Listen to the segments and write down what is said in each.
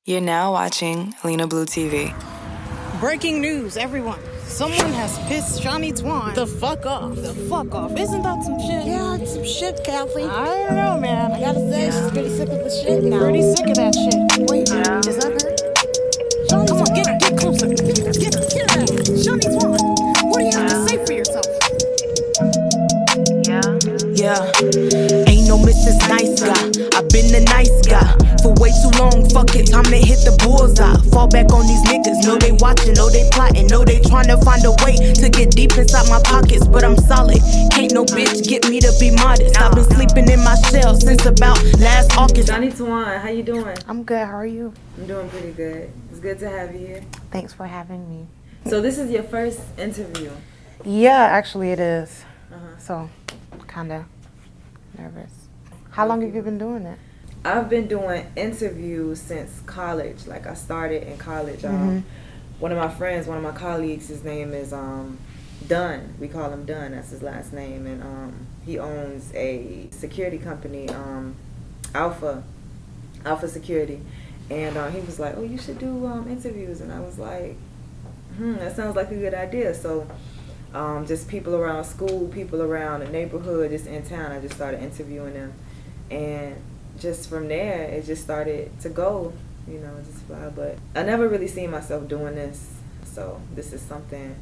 You're now watching Lena Blue TV. Breaking news, everyone. Someone has pissed Shani Toin the fuck off. The fuck off. Isn't that some shit? Yeah, it's some shit, Kathleen. I don't know, man. I gotta say, she's pretty sick of the shit now. Pretty sick of that shit. Wait, is that her? Shani, come on, get closer. Get out. Shani Toin, what do you have to say for yourself? Yeah. Ain't no Mrs. Nice Guy. I've been the nice guy for way too long. Fuck it, time to hit the bullseye. Fall back on these niggas. Know they watching, know they plotting, know they trying to find a way to get deep inside my pockets. But I'm solid. Can't no bitch get me to be modest. I've been sleeping in my shell since about last August. Shani Toin, how you doing? I'm good. How are you? I'm doing pretty good. It's good to have you here. Thanks for having me. So this is your first interview. Yeah, actually it is. So, kind of nervous. How long have you been doing it? I've been doing interviews since college. Like I started in college. One of my friends, one of my colleagues, his name is Dunn. We call him Dunn. That's his last name, and he owns a security company, Alpha Security. And he was like, "Oh, you should do interviews," and I was like, that sounds like a good idea. So just people around school, people around the neighborhood, just in town, I just started interviewing them. And just from there, it just started to go, just fly. But I never really seen myself doing this. So this is something,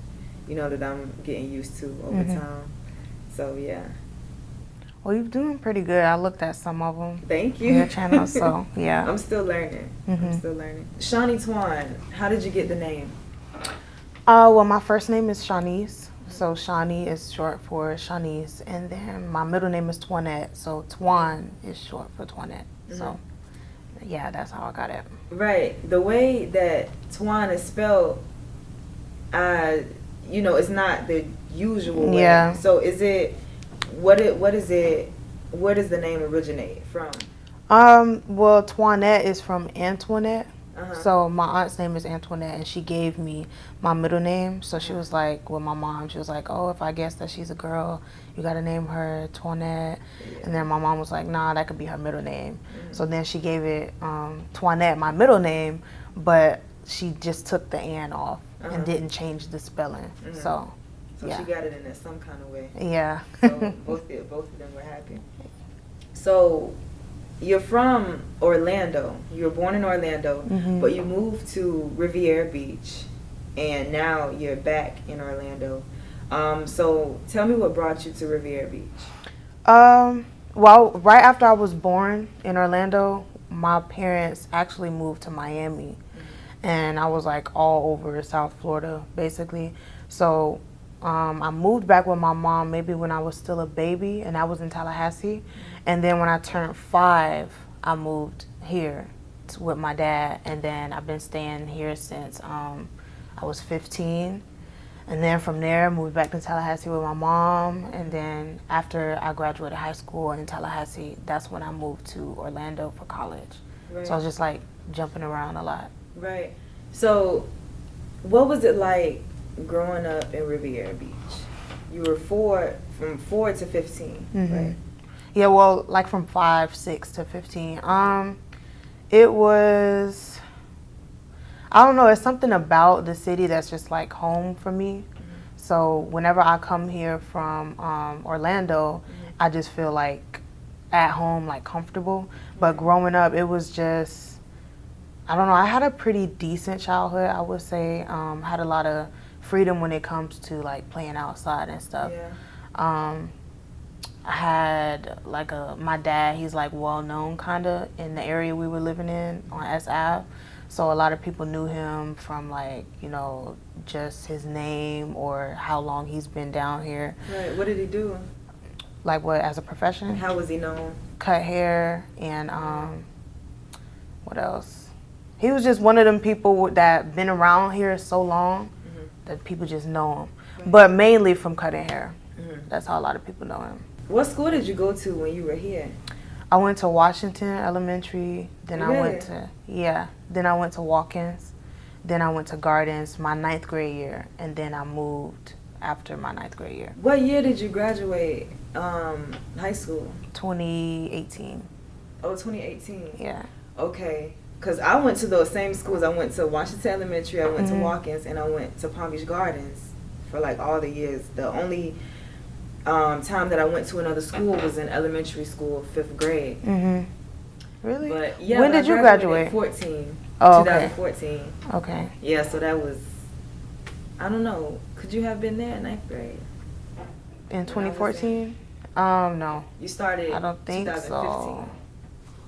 that I'm getting used to over time. So, yeah. Well, you're doing pretty good. I looked at some of them. Thank you. Your channel, so yeah. I'm still learning. Shani Toin, how did you get the name? Well, my first name is Shanice. So Shani is short for Shanice, and then my middle name is Toinette. So Toin is short for Toinette. So yeah, that's how I got it. Right. The way that Toin is spelled, it's not the usual way. Yeah. So is it? What is it? Where does the name originate from? Well, Toinette is from Antoinette. So my aunt's name is Antoinette, and she gave me my middle name. So she was like, with my mom, she was like, "Oh, if I guess that she's a girl, you gotta name her Toinette." And then my mom was like, "Nah, that could be her middle name." So then she gave it Toinette, my middle name, but she just took the "an" off and didn't change the spelling. So yeah. She got it in there some kind of way. Yeah. So both of them were happy. So you're from Orlando. You were born in Orlando, but you moved to Riviera Beach, and now you're back in Orlando. So tell me what brought you to Riviera Beach. Well, right after I was born in Orlando, my parents actually moved to Miami, and I was like all over South Florida, basically. So I moved back with my mom maybe when I was still a baby, and I was in Tallahassee. And then when I turned 5, I moved here with my dad, and then I've been staying here since I was 15. And then from there, moved back to Tallahassee with my mom. And then after I graduated high school in Tallahassee, that's when I moved to Orlando for college. Right. So I was just like jumping around a lot. Right. So what was it like growing up in Riviera Beach? You were from 4 to 15, right? Yeah, well, like from 5, 6 to 15. It was, I don't know, it's something about the city that's just like home for me. So whenever I come here from Orlando, I just feel like at home, like comfortable. But growing up, it was just, I don't know, I had a pretty decent childhood, I would say. Had a lot of freedom when it comes to like playing outside and stuff. Yeah. I had like my dad, he's like well known kind of in the area we were living in on S Ave. So a lot of people knew him from like, just his name or how long he's been down here. Right. What did he do? Like what, as a profession? How was he known? Cut hair and what else? He was just one of them people that been around here so long that people just know him. Right. But mainly from cutting hair. That's how a lot of people know him. What school did you go to when you were here? I went to Washington Elementary, then Really? Then I went to Watkins, then I went to Gardens my 9th grade year, and then I moved after my 9th grade year. What year did you graduate high school? 2018. Oh, 2018. Yeah. Okay. because I went to those same schools. I went to Washington Elementary, I went to Watkins, and I went to Palm Beach Gardens for like all the years. The only time that I went to another school was in elementary school, 5th grade. Really? But yeah, when did you graduate? 14. Oh, okay. 2014. Okay. Yeah, so that was, I don't know. Could you have been there in 9th grade? In 2014? No. You started I don't think 2015, so.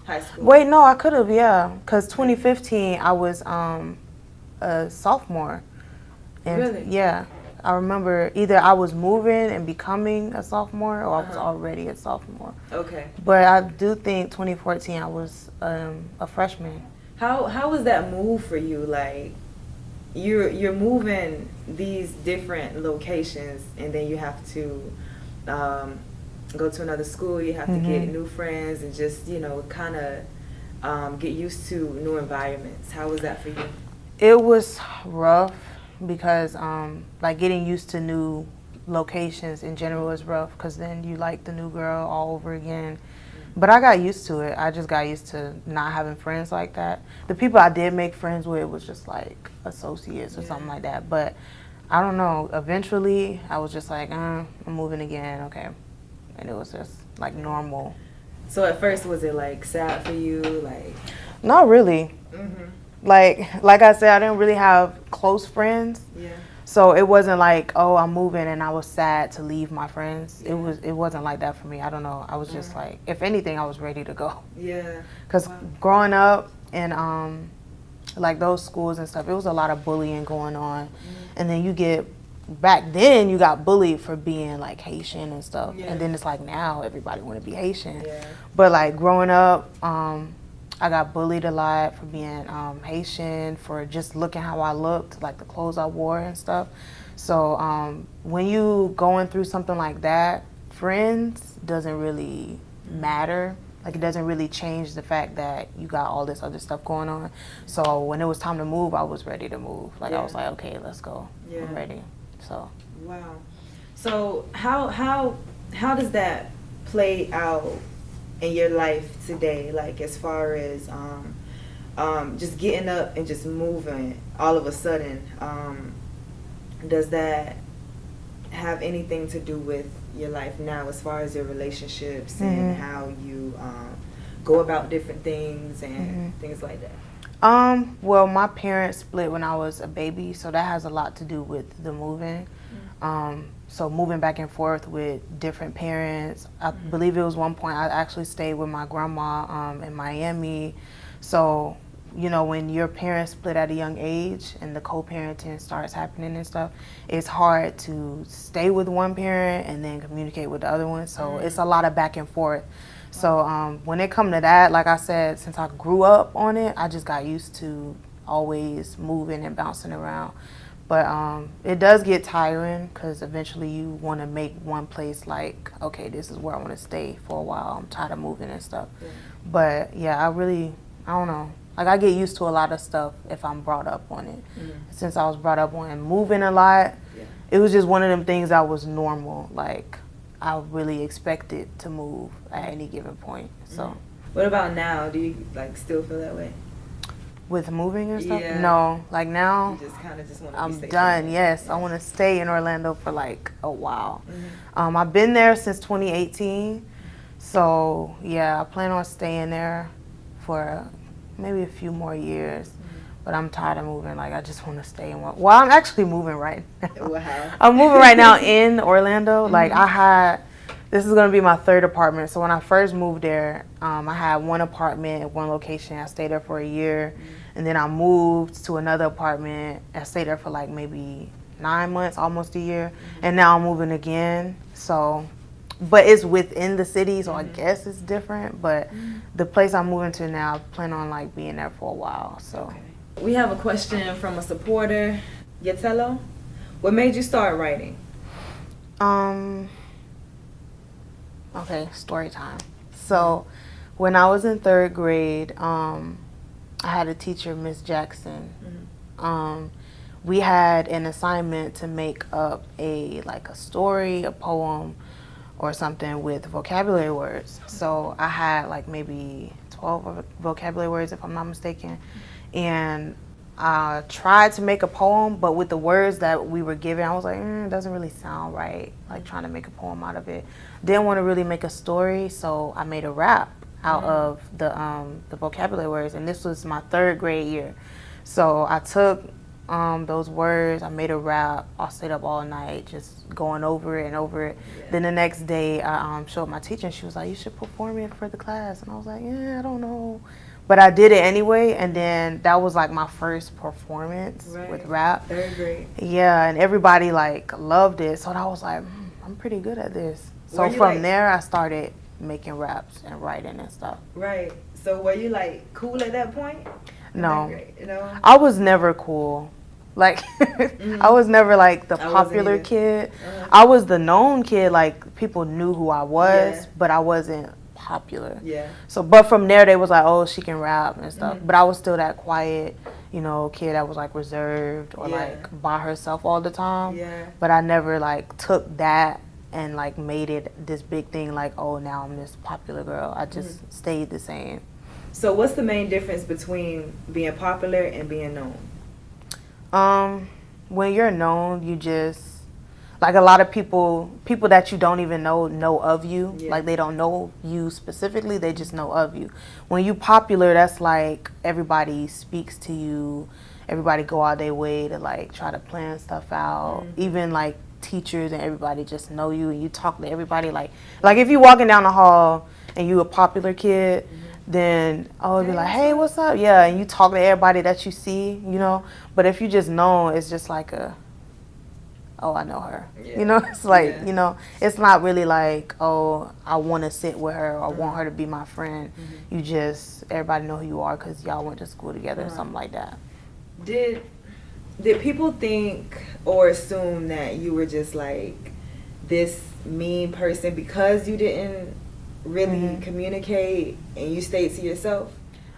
high school. Wait, no, I could have, yeah. Because 2015, I was a sophomore. And Really? Yeah. I remember either I was moving and becoming a sophomore or I was already a sophomore. Okay. But I do think 2014, I was a freshman. How was that move for you? Like, you're moving these different locations, and then you have to go to another school. You have to get new friends and just kind of get used to new environments. How was that for you? It was rough because like getting used to new locations in general is rough because then you like the new girl all over again. But I got used to it. I just got used to not having friends like that. The people I did make friends with was just like associates or something like that. But I don't know. Eventually, I was just like, I'm moving again. Okay. And it was just like normal. So at first, was it like sad for you? Like, not really. Like I said, I didn't really have close friends. Yeah. So it wasn't like, oh, I'm moving and I was sad to leave my friends. It wasn't like that for me. I don't know. I was just like, if anything, I was ready to go. Yeah. Because growing up in like those schools and stuff, it was a lot of bullying going on. And then back then you got bullied for being like Haitian and stuff. And then it's like now everybody want to be Haitian. Yeah. But like growing up, I got bullied a lot for being Haitian, for just looking how I looked, like the clothes I wore and stuff. So when you going through something like that, friends doesn't really matter. Like it doesn't really change the fact that you got all this other stuff going on. So when it was time to move, I was ready to move. Like I was like, okay, let's go. I'm ready. So. Wow. So how does that play out in your life today, like as far as just getting up and just moving all of a sudden? Does that have anything to do with your life now as far as your relationships and how you go about different things and things like that? Well, my parents split when I was a baby, so that has a lot to do with the moving. So moving back and forth with different parents. I believe it was one point I actually stayed with my grandma in Miami. So, when your parents split at a young age and the co-parenting starts happening and stuff, it's hard to stay with one parent and then communicate with the other one. So it's a lot of back and forth. So when it come to that, like I said, since I grew up on it, I just got used to always moving and bouncing around. But it does get tiring because eventually you want to make one place like, okay, this is where I want to stay for a while. I'm tired of moving and stuff. But yeah, I don't know. Like I get used to a lot of stuff if I'm brought up on it. Since I was brought up on moving a lot, it was just one of them things that was normal. Like I really expected to move at any given point. So. What about now? Do you like still feel that way? With moving and stuff? Yeah. No, like now, You just kind of just want to I'm be safe. done. Yes, I want to stay in Orlando for like a while. I've been there since 2018, so yeah, I plan on staying there for maybe a few more years. But I'm tired of moving. Like I just want to stay in one. Well, I'm actually moving right now. Wow. I'm moving right now in Orlando. Like this is gonna be my 3rd apartment. So when I first moved there, I had one apartment at one location. I stayed there for a year, and then I moved to another apartment. I stayed there for like maybe 9 months, almost a year, and now I'm moving again. So, but it's within the city, so I guess it's different. But the place I'm moving to now, I plan on like being there for a while. So, we have a question from a supporter, Yatello. What made you start writing? Okay, story time. So when I was in 3rd grade, I had a teacher, Miss Jackson. We had an assignment to make up a story, a poem, or something with vocabulary words. So I had like maybe 12 vocabulary words, if I'm not mistaken. And I tried to make a poem, but with the words that we were given, I was like, it doesn't really sound right, like trying to make a poem out of it. Didn't want to really make a story, so I made a rap out of the vocabulary words, and this was my 3rd grade year. So I took those words, I made a rap. I stayed up all night just going over it and over it. Yeah. Then the next day I showed my teacher, and she was like, you should perform it for the class. And I was like, yeah, I don't know. But I did it anyway, and then that was like my first performance with rap. 3rd grade. Yeah, and everybody like loved it. So I was like, I'm pretty good at this. So from there I started making raps and writing and stuff. Right. So were you like cool at that point? No. No. I was never cool. Like I was never like the popular kid. I was the known kid, like people knew who I was, but I wasn't popular. Yeah. So but from there they was like, oh, she can rap and stuff. But I was still that quiet, you know, kid that was like reserved or like by herself all the time. Yeah. But I never like took that and like made it this big thing like, oh, now I'm this popular girl. I just stayed the same. So what's the main difference between being popular and being known? When you're known, you just, like a lot of people that you don't even know of you. Yeah. Like they don't know you specifically, they just know of you. When you popular, that's like everybody speaks to you. Everybody go out their way to like try to plan stuff out. Even like teachers and everybody just know you, and you talk to everybody like if you walking down the hall and you a popular kid, then it'd be like, hey, what's up? Yeah, and you talk to everybody that you see, you know. But if you just know, it's just like oh, I know her. Yeah. You know, it's like, you know, it's not really like, oh, I want to sit with her or want her to be my friend. You just, everybody know who you are because y'all went to school together or something like that. Did people think or assume that you were just like this mean person because you didn't really communicate and you stayed to yourself?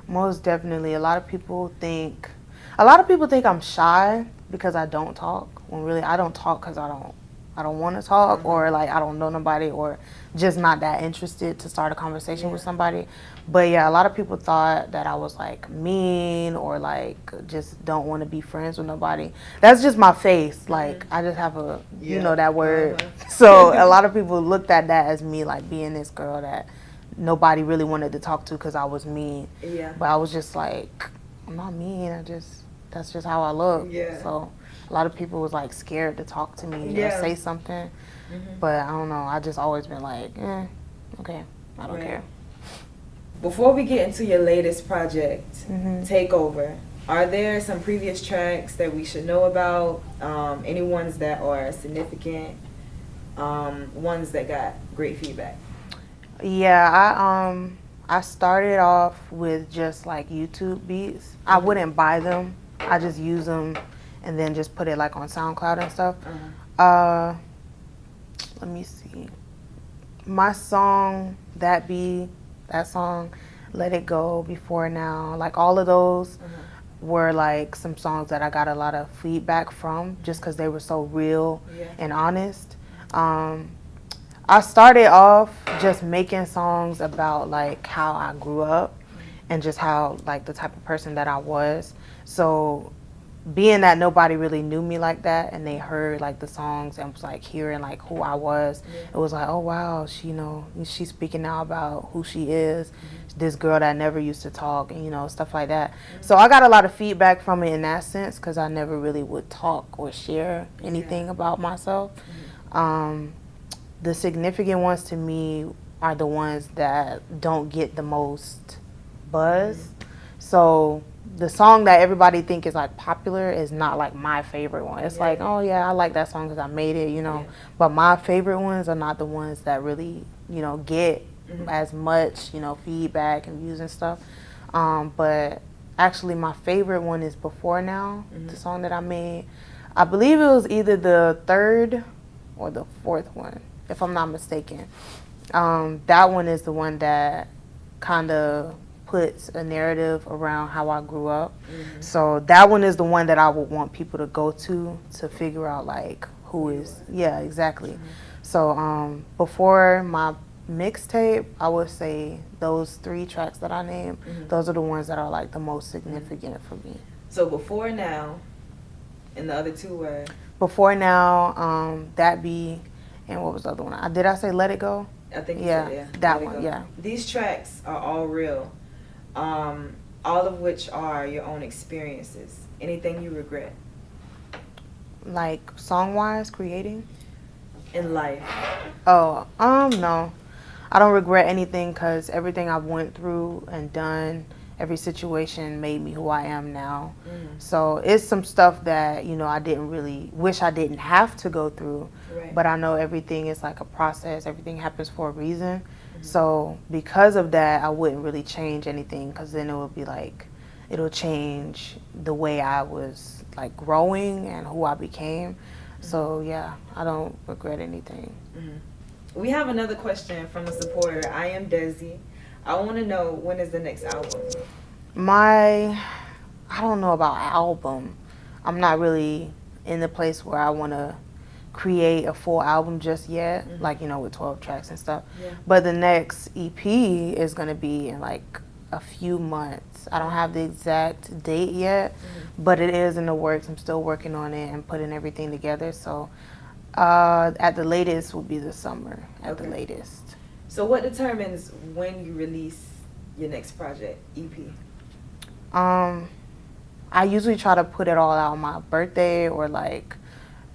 Most definitely. A lot of people think I'm shy because I don't talk, when really I don't talk because I don't want to talk, or like I don't know nobody, or just not that interested to start a conversation with somebody. But yeah, a lot of people thought that I was like mean or like just don't want to be friends with nobody. That's just my face. Like I just have a, you know that word. So a lot of people looked at that as me like being this girl that nobody really wanted to talk to because I was mean. Yeah. But I was just like, I'm not mean. That's just how I look. Yeah. So a lot of people was like scared to talk to me or say something. But I don't know. I just always been like, okay, I don't care. Before we get into your latest project, Takeover, are there some previous tracks that we should know about? Any ones that are significant? Ones that got great feedback? Yeah, I started off with just like YouTube beats. I wouldn't buy them. I just use them and then just put it like on SoundCloud and stuff. Let me see. My song, that song, Let It Go, Before Now, like all of those were like some songs that I got a lot of feedback from just because they were so real and honest. I started off just making songs about like how I grew up and just how like the type of person that I was. So being that nobody really knew me like that and they heard like the songs and was like hearing like who I was, it was like, oh wow, she, you know, she's speaking now about who she is, this girl that never used to talk, and you know, stuff like that. So I got a lot of feedback from it in that sense because I never really would talk or share anything about myself. The significant ones to me are the ones that don't get the most buzz. So the song that everybody think is like popular is not like my favorite one. It's like, oh yeah, I like that song because I made it, you know. But my favorite ones are not the ones that really, you know, get as much, you know, feedback and views and stuff. But actually my favorite one is Before Now, the song that I made. I believe it was either the 3rd or the 4th one, if I'm not mistaken. That one is the one that kind of puts a narrative around how I grew up. So that one is the one that I would want people to go to figure out like who is, exactly. So before my mixtape, I would say those 3 tracks that I named, those are the ones that are like the most significant for me. So Before Now, and the other 2 were? Before Now, That Be, and what was the other one? Did I say Let It Go? I think you Yeah, said, yeah. that Let It one, Go. yeah. These tracks are all real, all of which are your own experiences. Anything you regret? Like song-wise, creating? In life? Oh, no. I don't regret anything because everything I've went through and done, every situation made me who I am now. So it's some stuff that, you know, I didn't really wish I didn't have to go through. Right. But I know everything is like a process. Everything happens for a reason. So because of that, I wouldn't really change anything because then it would be like, it'll change the way I was like growing and who I became. So yeah, I don't regret anything. We have another question from a supporter. I am Desi. I want to know, when is the next album? I don't know about album. I'm not really in the place where I want to create a full album just yet, like, you know, with 12 tracks and stuff. Yeah. But the next EP is going to be in like a few months. I don't have the exact date yet, but it is in the works. I'm still working on it and putting everything together. So at the latest will be the summer, at the latest. So what determines when you release your next project, EP? I usually try to put it all out on my birthday or like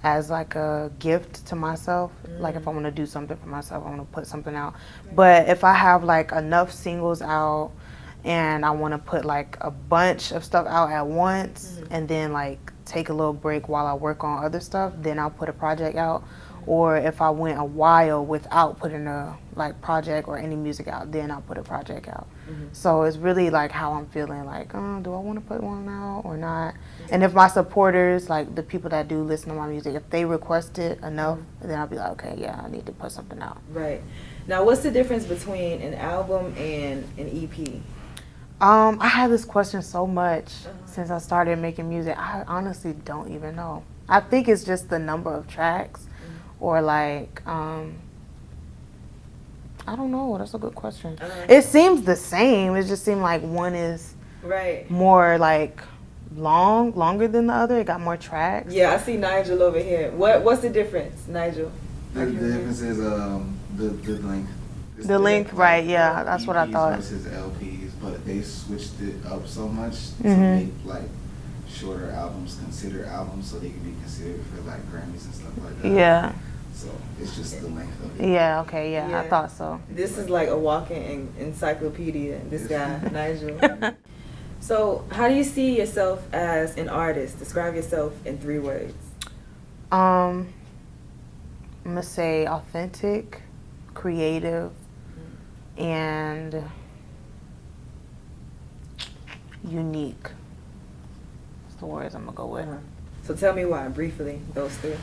as like a gift to myself. Like if I want to do something for myself, I want to put something out. But if I have like enough singles out and I want to put like a bunch of stuff out at once and then like take a little break while I work on other stuff, then I'll put a project out. Or if I went a while without putting a like project or any music out, then I'll put a project out. So it's really like how I'm feeling, like, do I want to put one out or not? And if my supporters, like the people that do listen to my music, if they request it enough, then I'll be like, okay, yeah, I need to put something out. Right. Now, what's the difference between an album and an EP? I had this question so much since I started making music. I honestly don't even know. I think it's just the number of tracks or like, I don't know. That's a good question. It seems the same. It just seemed like one is more like longer than the other. It got more tracks. Yeah, I see Nigel over here. What's the difference, Nigel? The difference is the length. The length, right? Yeah, that's what I EPs thought. versus LPs, but they switched it up so much to make like shorter albums considered albums, so they can be considered for like Grammys and stuff like that. Yeah. So it's just the length of it. Yeah. Okay. Yeah, I thought so. This is like a walking encyclopedia. This guy, Nigel. So, how do you see yourself as an artist? Describe yourself in 3 words. I'm gonna say authentic, creative, and unique. That's the words I'm gonna go with. So tell me why, briefly, those 3.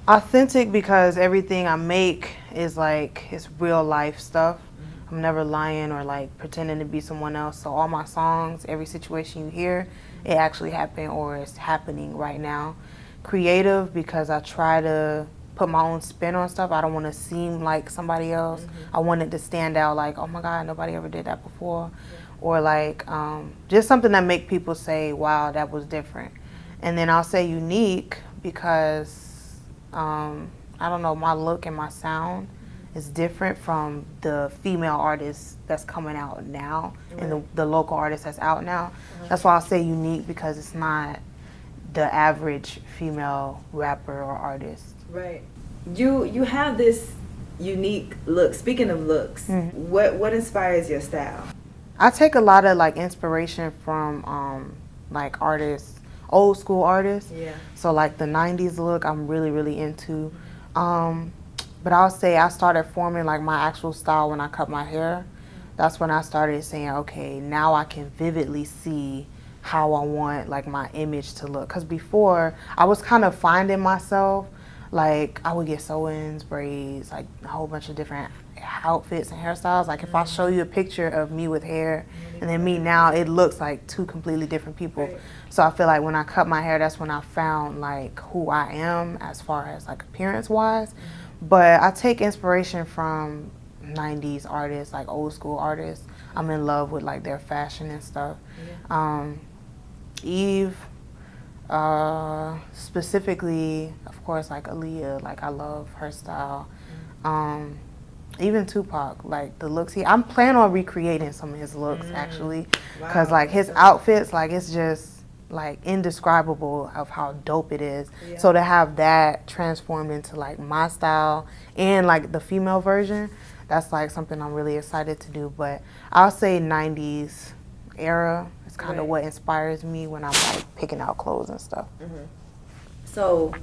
Authentic because everything I make is like, it's real life stuff. I'm never lying or like pretending to be someone else. So all my songs, every situation you hear, it actually happened or it's happening right now. Creative because I try to put my own spin on stuff. I don't want to seem like somebody else. I want it to stand out like, oh my God, nobody ever did that before. Or like just something that make people say, wow, that was different. And then I'll say unique because I don't know, my look and my sound is different from the female artists that's coming out now and the local artists that's out now. That's why I'll say unique because it's not the average female rapper or artist. Right. You have this unique look. Speaking of looks, what inspires your style? I take a lot of like inspiration from like artists, old school artists. Yeah. So like the 90s look I'm really into. But I'll say I started forming like my actual style when I cut my hair. That's when I started saying, okay, now I can vividly see how I want like my image to look. Because before I was kind of finding myself, like I would get sew-ins, braids, like a whole bunch of different outfits and hairstyles. Like if I show you a picture of me with hair and then me now, it looks like 2 completely different people. Right. So I feel like when I cut my hair, that's when I found like who I am as far as like appearance wise. But I take inspiration from 90s artists, like old school artists. I'm in love with like their fashion and stuff. Eve, specifically, of course, like Aaliyah, like I love her style. Even Tupac, like the looks I'm planning on recreating some of his looks actually, because like his outfits, like it's just like indescribable of how dope it is. So to have that transformed into like my style and like the female version, that's like something I'm really excited to do. But I'll say 90s era is kind of what inspires me when I'm like picking out clothes and stuff. So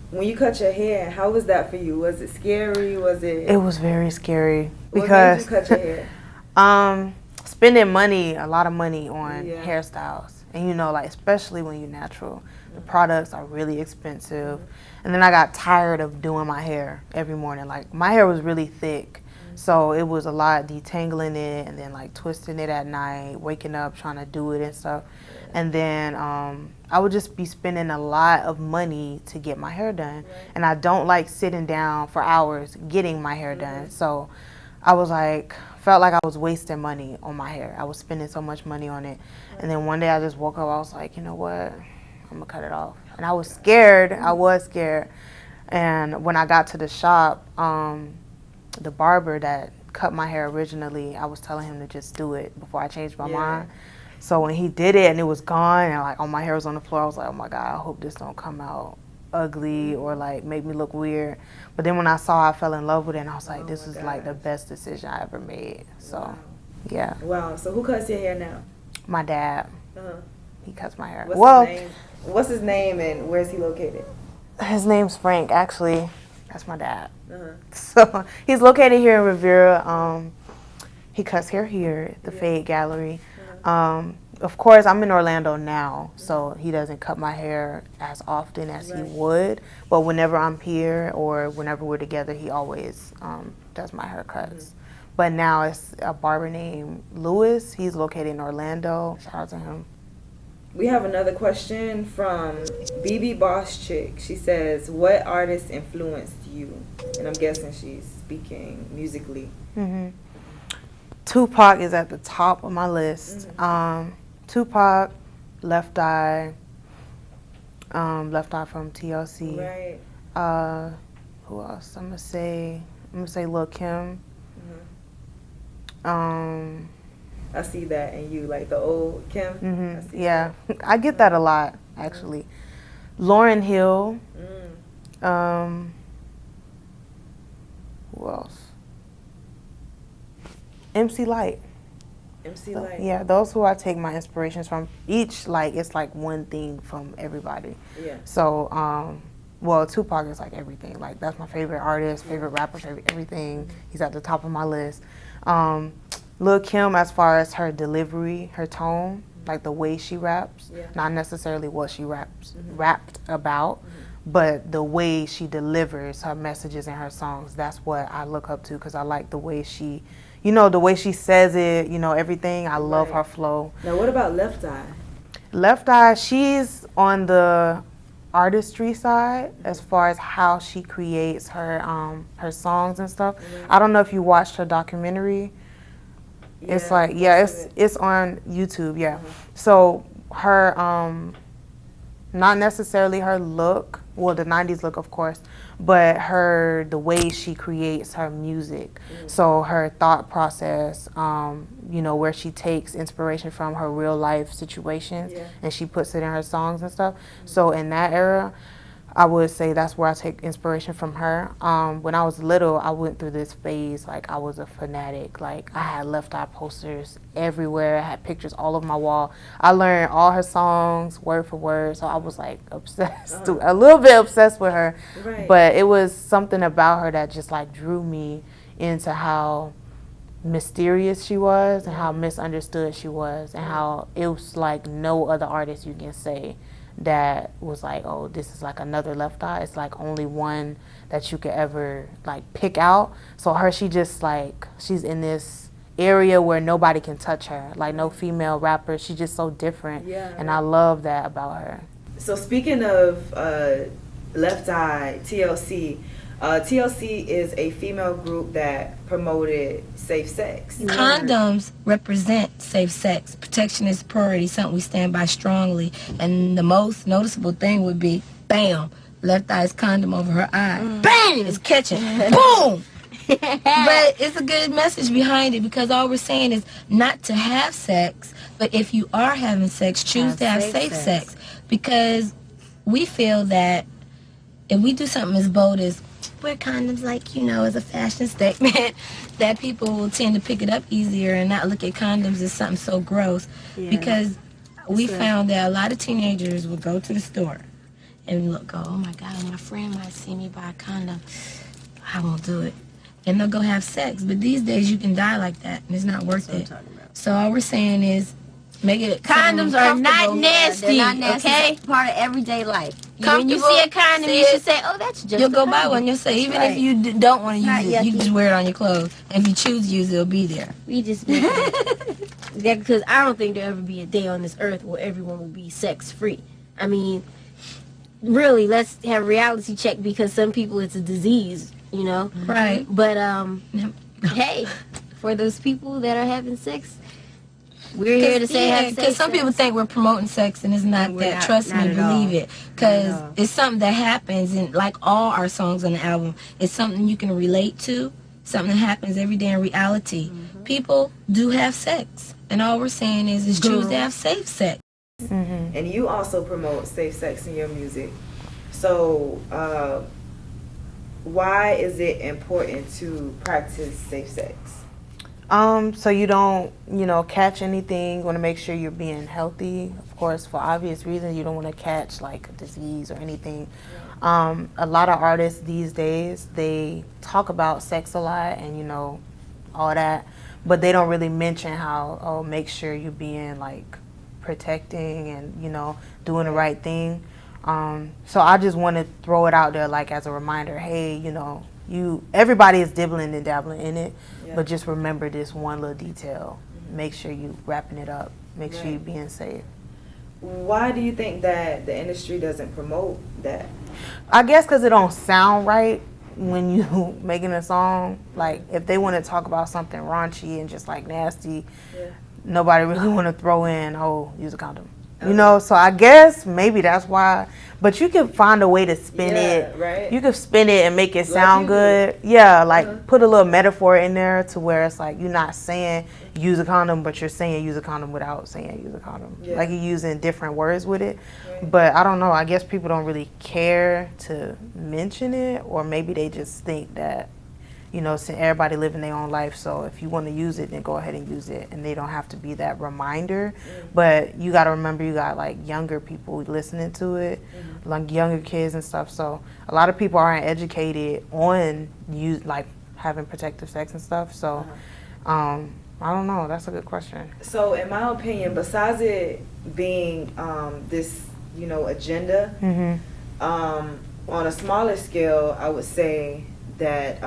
when you cut your hair, how was that for you? Was it scary? Was it? It was very scary What because made you cut your hair? spending a lot of money on hairstyles. And you know, like especially when you're natural, the products are really expensive. And then I got tired of doing my hair every morning. Like my hair was really thick, so it was a lot detangling it and then like twisting it at night, waking up trying to do it and stuff. And then I would just be spending a lot of money to get my hair done. And I don't like sitting down for hours getting my hair done. So I was like, felt like I was wasting money on my hair. I was spending so much money on it. And then one day I just woke up, I was like, you know what? I'm gonna cut it off. And I was scared. And when I got to the shop, the barber that cut my hair originally, I was telling him to just do it before I changed my mind. So when he did it and it was gone and like all my hair was on the floor, I was like, oh my God, I hope this don't come out ugly or like make me look weird. But then when I saw, I fell in love with it and I was like, this is like the best decision I ever made. So yeah. Wow. So who cuts your hair now? My dad. He cuts my hair. What's his name and where's he located? His name's Frank, actually. That's my dad. So he's located here in Rivera. He cuts hair here at the Fade Gallery. Of course, I'm in Orlando now, so he doesn't cut my hair as often as he would. But whenever I'm here or whenever we're together, he always does my haircuts. But now it's a barber named Lewis. He's located in Orlando. Shout out to him. We have another question from BB Boss Chick. She says, what artist influenced you? And I'm guessing she's speaking musically. Tupac is at the top of my list. Tupac, Left Eye from TLC. Right. Who else? I'm gonna say Lil' Kim. I see that in you, like the old Kim. Yeah, I get that a lot actually. Lauryn Hill. Who else? MC Lyte. MC Lyte. Yeah, those who I take my inspirations from. Each like it's like one thing from everybody. Yeah. So well, Tupac is like everything. Like that's my favorite artist, favorite rapper, favorite everything. He's at the top of my list. Lil' Kim, as far as her delivery, her tone, like the way she raps, not necessarily what she rapped about, but the way she delivers her messages in her songs. That's what I look up to because I like the way she, the way she says it, everything. I love her flow. Now, what about Left Eye? Left Eye, she's on the artistry side as far as how she creates her songs and stuff. I don't know if you watched her documentary. It's like it's on YouTube. So her not necessarily her look, well the 90s look of course, but the way she creates her music. So her thought process, where she takes inspiration from her real life situations and she puts it in her songs and stuff. So in that era, I would say that's where I take inspiration from her. When I was little, I went through this phase, like I was a fanatic. Like I had Left Eye posters everywhere. I had pictures all over my wall. I learned all her songs word for word, so I was like obsessed, a little bit obsessed with her. But it was something about her that just like drew me into how mysterious she was and how misunderstood she was and how it was like no other artist you can say that was like, oh, this is like another Left Eye. It's like only one that you could ever like pick out. So her, she's in this area where nobody can touch her, like no female rapper. She's just so different, and I love that about her. So speaking of Left Eye, TLC, TLC is a female group that promoted safe sex. Condoms represent safe sex. Protection is priority, something we stand by strongly. And the most noticeable thing would be, bam, left eye's condom over her eye. Bang! It's catching. Boom! But it's a good message behind it, because all we're saying is not to have sex, but if you are having sex, choose to have safe sex. Because we feel that if we do something as bold as wear condoms, like, you know, as a fashion statement, that people will tend to pick it up easier and not look at condoms as something so gross. Because we found that a lot of teenagers will go to the store and look, go, oh my God, my friend might see me buy a condom. I won't do it. And they'll go have sex. But these days you can die like that, and it's not worth it. So all we're saying is make it Condoms are not nasty, They're not nasty. okay? Part of everyday life. When you Comfortable, see a condom, you should say, oh, that's just You'll a go buy condom. one. You'll say, even Right. if you don't want to Not use it, you yucky. can just wear it on your clothes. And if you choose to use it, it'll be there. We just because I don't think there'll ever be a day on this earth where everyone will be sex free. I mean, really, let's have reality check, because some people it's a disease, you know. Right. But hey, for those people that are having sex, we're here to say have sex. Because some people think we're promoting sex, and it's not We're that. not- Trust not me, at all. believe it. Because it's something that happens, and like all our songs on the album, it's something you can relate to, something that happens every day in reality. People do have sex, and all we're saying is choose to have safe sex. And you also promote safe sex in your music. So, why is it important to practice safe sex? So you don't, catch anything. You want to make sure you're being healthy. Of course, for obvious reasons, you don't want to catch like a disease or anything. A lot of artists these days, they talk about sex a lot and, all that, but they don't really mention how, make sure you're being like protecting and, doing the right thing. So I just want to throw it out there like as a reminder, hey, everybody is dibbling and dabbling in it, but just remember this one little detail. Make sure you wrapping it up. Make sure you're being safe. Why do you think that the industry doesn't promote that? I guess because it don't sound right when you making a song. Like if they want to talk about something raunchy and just like nasty, nobody really want to throw in, use a condom. So I guess maybe that's why. But you can find a way to spin it. Right. You can spin it and make it Like sound you good. do. Yeah, like put a little metaphor in there to where it's like you're not saying use a condom, but you're saying use a condom without saying use a condom. Yeah. Like you're using different words with it. Right. But I don't know. I guess people don't really care to mention it, or maybe they just think that, since everybody living their own life, so if you want to use it, then go ahead and use it, and they don't have to be that reminder. But you got to remember, you got like younger people listening to it, like younger kids and stuff. So a lot of people aren't educated on like having protective sex and stuff. So I don't know. That's a good question. So in my opinion, besides it being this, agenda, on a smaller scale, I would say that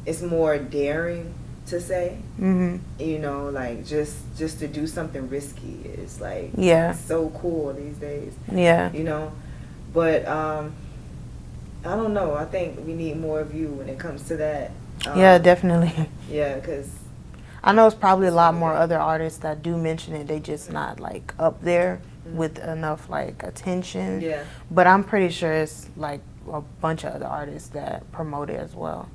it's more daring to say, like just to do something risky is like so cool these days. But I don't know. I think we need more of you when it comes to that. Yeah, definitely. Yeah, because I know it's probably a lot more other artists that do mention it. They just not like up there with enough like attention. Yeah. But I'm pretty sure it's like a bunch of other artists that promote it as well.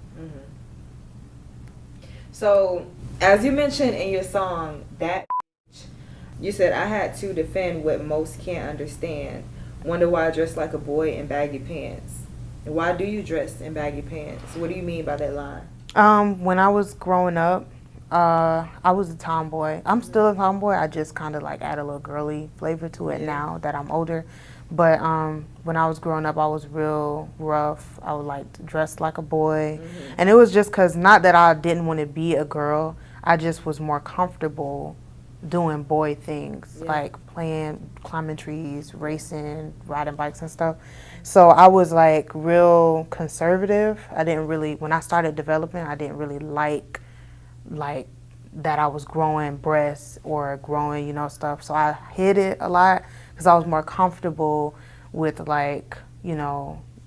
So, as you mentioned in your song, that you said, I had to defend what most can't understand. Wonder why I dress like a boy in baggy pants. And why do you dress in baggy pants? What do you mean by that line? When I was growing up, I was a tomboy. I'm still a tomboy. I just kind of like add a little girly flavor to it now that I'm older. But when I was growing up, I was real rough. I would like dress like a boy. And it was just because, not that I didn't want to be a girl, I just was more comfortable doing boy things, like climbing trees, racing, riding bikes and stuff. So I was like real conservative. I didn't really, when I started developing, I didn't really like that I was growing breasts or growing, stuff. So I hid it a lot because I was more comfortable with like,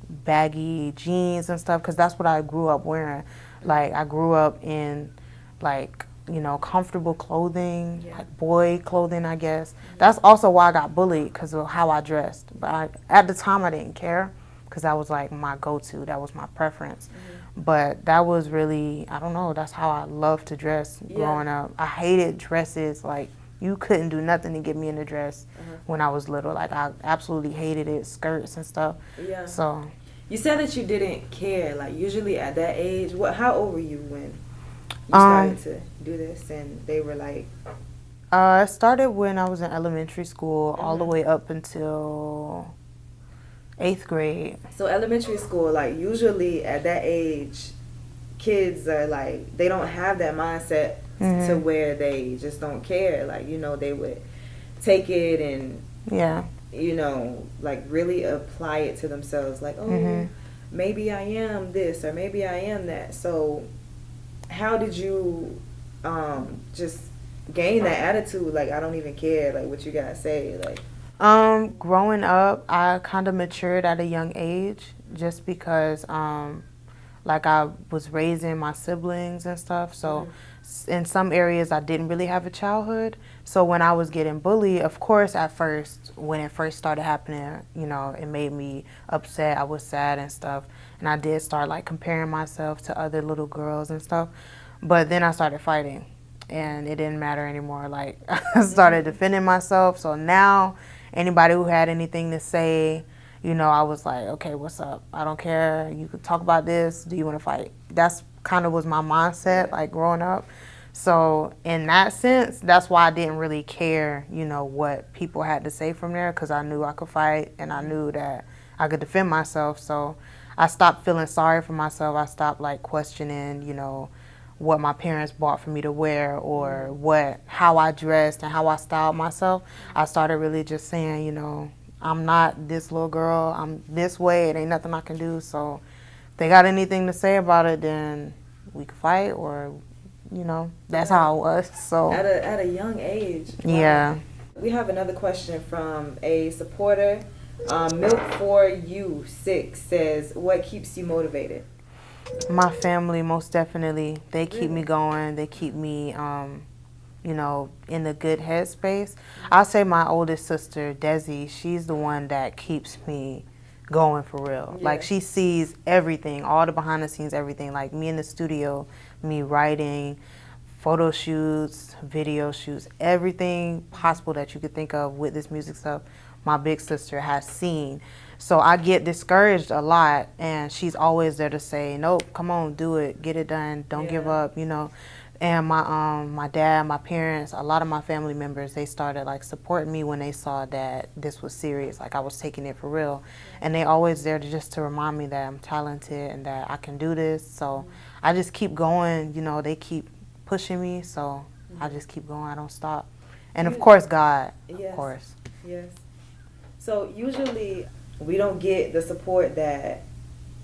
baggy jeans and stuff because that's what I grew up wearing. Like I grew up in like, you know, comfortable clothing, like boy clothing, I guess. That's also why I got bullied because of how I dressed. But at the time I didn't care because that was like my go-to, that was my preference. But that was really, I don't know, that's how I loved to dress growing up. I hated dresses. Like, you couldn't do nothing to get me in a dress when I was little. Like, I absolutely hated it, skirts and stuff. Yeah. So. You said that you didn't care. Like, usually at that age, how old were you when you started to do this? And they were like... It started when I was in elementary school all the way up until 8th grade. So elementary school, like usually at that age, kids are like, they don't have that mindset to where they just don't care. Like, you know, they would take it and, you know, like really apply it to themselves. Like, oh, maybe I am this or maybe I am that. So how did you just gain that attitude? Like, I don't even care, like what you guys say, like. Growing up, I kind of matured at a young age just because, like, I was raising my siblings and stuff. So in some areas, I didn't really have a childhood. So when I was getting bullied, of course, at first, when it first started happening, you know, it made me upset. I was sad and stuff. And I did start, like, comparing myself to other little girls and stuff. But then I started fighting, and it didn't matter anymore. Like, I started defending myself. So now... anybody who had anything to say, you know, I was like, okay, what's up? I don't care. You could talk about this. Do you want to fight? That's kind of was my mindset, like, growing up. So in that sense, that's why I didn't really care, you know, what people had to say from there, because I knew I could fight and I knew that I could defend myself. So I stopped feeling sorry for myself. I stopped, like, questioning, you know, what my parents bought for me to wear or how I dressed and how I styled myself. I started really just saying, you know, I'm not this little girl. I'm this way. It ain't nothing I can do. So if they got anything to say about it, then we could fight, or, you know, that's how it was. So at a young age. Wow. Yeah. We have another question from a supporter. Milk for You 6 says, what keeps you motivated? My family, most definitely. They keep me going. They keep me, you know, in a good headspace. I'll say my oldest sister, Desi, she's the one that keeps me going for real. Yeah. Like, she sees everything, all the behind the scenes, everything. Like, me in the studio, me writing, photo shoots, video shoots, everything possible that you could think of with this music stuff, my big sister has seen. So I get discouraged a lot, and she's always there to say, nope, come on, do it, get it done, don't give up, you know. And my dad, my parents, a lot of my family members, they started, like, supporting me when they saw that this was serious, like I was taking it for real. And they always there to remind me that I'm talented and that I can do this. So I just keep going, you know, they keep pushing me, so I just keep going, I don't stop. And of course, God, of course. Yes. So usually we don't get the support that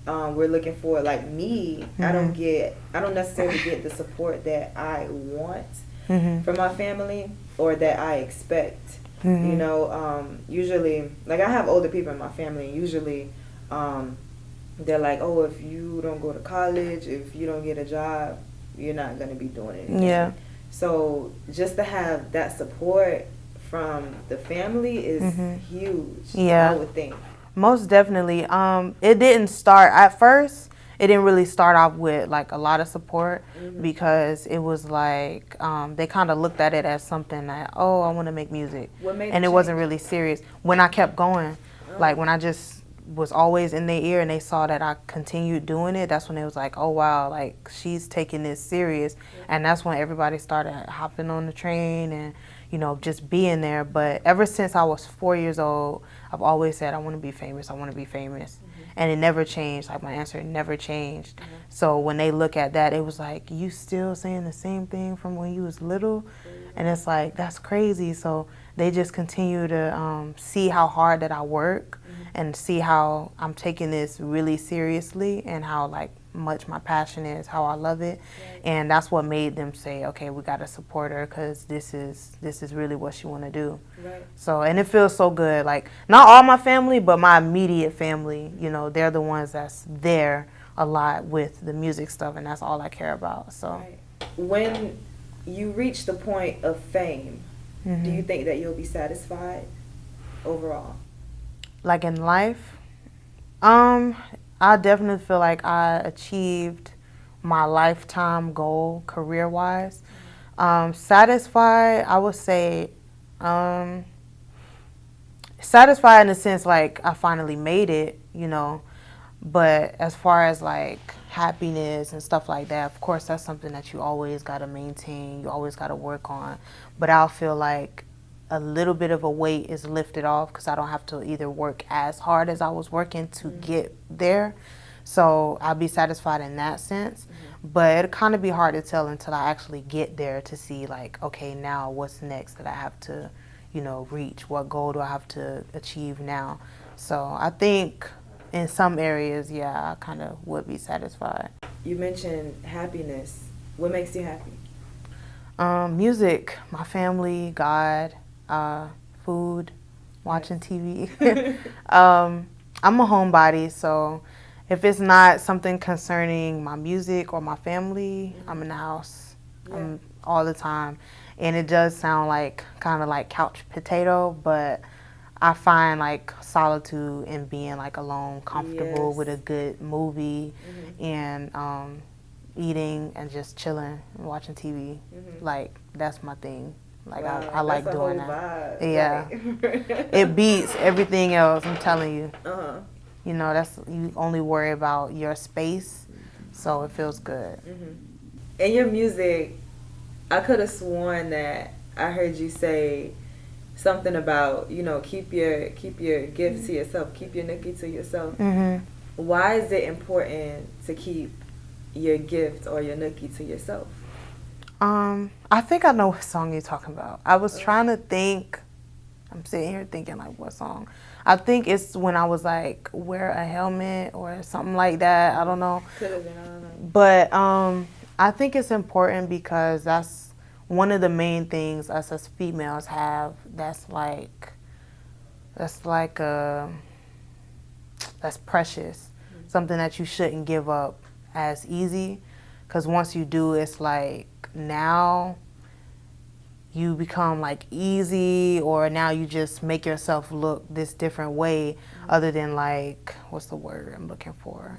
we're looking for. Like me, I don't necessarily get the support that I want from my family or that I expect. You know, usually, like, I have older people in my family, and usually they're like, oh, if you don't go to college, if you don't get a job, you're not going to be doing anything. Yeah. So just to have that support from the family is huge. Yeah. I would think. Most definitely. It didn't start at first. It didn't really start off with, like, a lot of support because it was like they kind of looked at it as something that, oh, I want to make music, and it wasn't really serious. When I kept going, like when I just was always in their ear and they saw that I continued doing it, that's when it was like, oh wow, like, she's taking this serious. And that's when everybody started hopping on the train and, you know, just being there. But ever since I was 4 years old, I've always said, I want to be famous, I want to be famous. And it never changed. Like, my answer never changed. So when they look at that, it was like, you still saying the same thing from when you was little? And it's like, that's crazy. So they just continue to see how hard that I work and see how I'm taking this really seriously and how, like, much my passion is, how I love it, and that's what made them say, okay, we got to support her because this is really what she want to do. Right. So, and it feels so good. Like, not all my family, but my immediate family, you know, they're the ones that's there a lot with the music stuff, and that's all I care about. So, Right. When you reach the point of fame, do you think that you'll be satisfied overall? like in life, I definitely feel like I achieved my lifetime goal career-wise. Satisfied, I would say, satisfied in the sense like I finally made it, you know. But as far as like happiness and stuff like that, of course, that's something that you always got to maintain. You always got to work on. But I'll feel like a little bit of a weight is lifted off because I don't have to either work as hard as I was working to get there. So I'll be satisfied in that sense. But it'll kind of be hard to tell until I actually get there to see like, okay, now what's next that I have to, you know, reach? What goal do I have to achieve now? So I think in some areas, yeah, I kind of would be satisfied. You mentioned happiness. What makes you happy? Music, my family, God, food, watching TV. I'm a homebody, so if it's not something concerning my music or my family, I'm in the house all the time. And it does sound like kind of like couch potato, but I find like solitude in being like alone, comfortable with a good movie and eating and just chilling and watching TV. Like that's my thing. Like I like doing that. Yeah, it beats everything else. I'm telling you. You know, that's you only worry about your space, so it feels good. In your music, I could have sworn that I heard you say something about, you know, keep your gifts to yourself, keep your nookie to yourself. Why is it important to keep your gift or your nookie to yourself? I think I know what song you're talking about. I was trying to think. I'm sitting here thinking like what song. I think it's when I was like wear a helmet or something like that. I don't know. Could have been, I don't know. But I think it's important because that's one of the main things us as females have that's precious. Something that you shouldn't give up as easy. Because once you do, it's like now you become like easy, or now you just make yourself look this different way other than like, what's the word I'm looking for?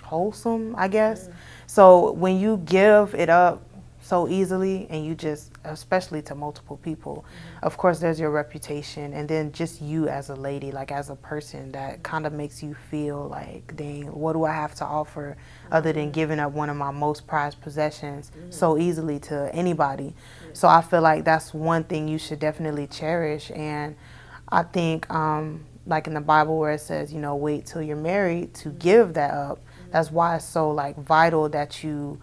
Wholesome, I guess. So when you give it up so easily and you just, especially to multiple people, of course there's your reputation and then just you as a lady, like as a person, that kind of makes you feel like, dang, what do I have to offer other than giving up one of my most prized possessions so easily to anybody. So I feel like that's one thing you should definitely cherish. And I think like in the Bible where it says, you know, wait till you're married to give that up. That's why it's so like vital that you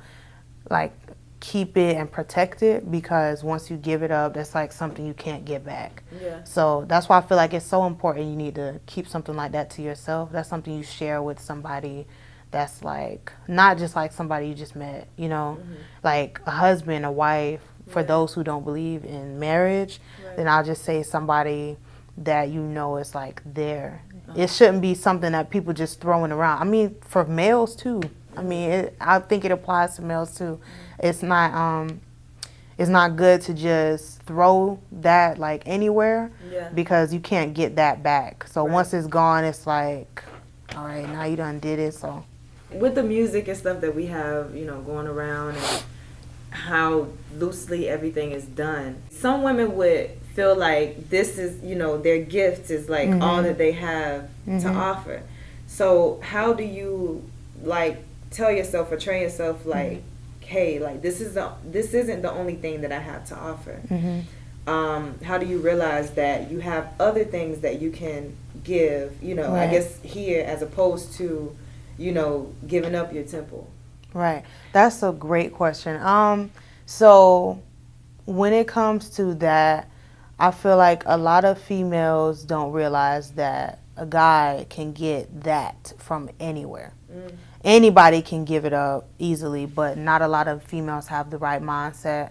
like keep it and protect it, because once you give it up, that's like something you can't get back. So that's why I feel like it's so important. You need to keep something like that to yourself. That's something you share with somebody that's like not just like somebody you just met, you know, like a husband, a wife. For those who don't believe in marriage, then I'll just say somebody that you know is like there. It shouldn't be something that people just throwing around. I mean, for males too. I mean, I think it applies to males too. It's not good to just throw that like anywhere because you can't get that back. So once it's gone, it's like, all right, now you done did it. So with the music and stuff that we have, you know, going around and how loosely everything is done, some women would feel like this is, you know, their gift is like all that they have to offer. So how do you like tell yourself or train yourself like, hey, like this isn't the only thing that I have to offer? How do you realize that you have other things that you can give, you know, I guess here, as opposed to, you know, giving up your temple? Right. That's a great question. So when it comes to that, I feel like a lot of females don't realize that a guy can get that from anywhere. Anybody can give it up easily, but not a lot of females have the right mindset.